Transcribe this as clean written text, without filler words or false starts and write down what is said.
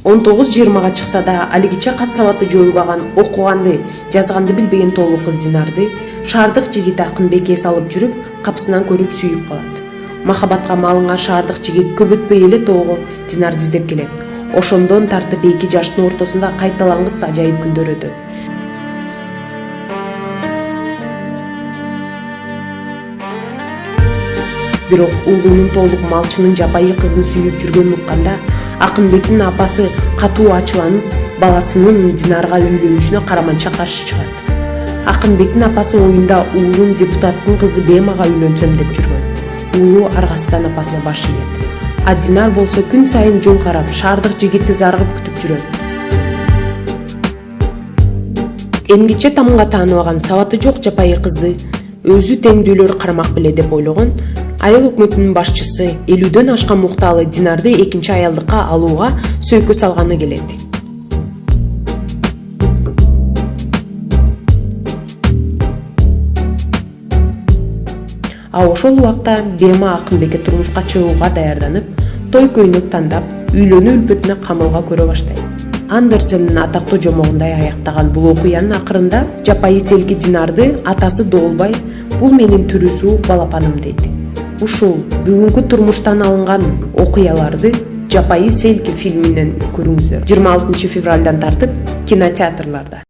19-20 чыкса да алигиче кат сабаты жоюлбаган, окуганды, жазганды билбеген толук кыз Динарды шаардык жигит Акынбек эс алып жүрүп, капсынан көрүп сүйүп калат. Махабатка малынган шаардык жигит көп өтпөй эле тоого Динарды издеп келет. Ошондон тартып 2 жаштын ортосунда кайталангыс ажайып күндөр өтөт. Бирок уулунун толук малчынын жапайы кызын сүйүп жүргөнүн укканда Акынбектин апасы катуу ачыланып, баласынын Динарга үйлөнүшүнө караманча каршы чыгат. Акынбектин апасы оюнда уулун депутаттын кызы Бемага үйлөнсөм деп жүргөн. Уулу аргасыздан апасына баш ийет. А Динар болсо күн сайын жол карап, шаардык жигитти заргып күтүп жүрөт. Эмгиче тамга тааныбаган, сабаты жок жапайы кызды өзү теңдүүлөр кармак беле деп ойлогон айыл өкмөтүнүн башчысы 50дөн ашкан мукталы Динарды экинчи аялдыкка алууга сөйкө салганы келет. А ошол убакта Бема Акынбекке турмушка чыгууга даярданып, той көйнөк тандап, үйлөнүү үлпөтүнө камылга көрө баштайт. Андерсендин атактуу жомогундай аяктаган бул окуянын акырында жапайы селки Динарды атасы Доолбай «Бул менин түрү суук балапаным» дейт. Ушул бүгүнкү турмуштан алынган окуяларды Жапайы селки фильминен көрүңүздөр. 26 февралдан тартып кинотеатрларда.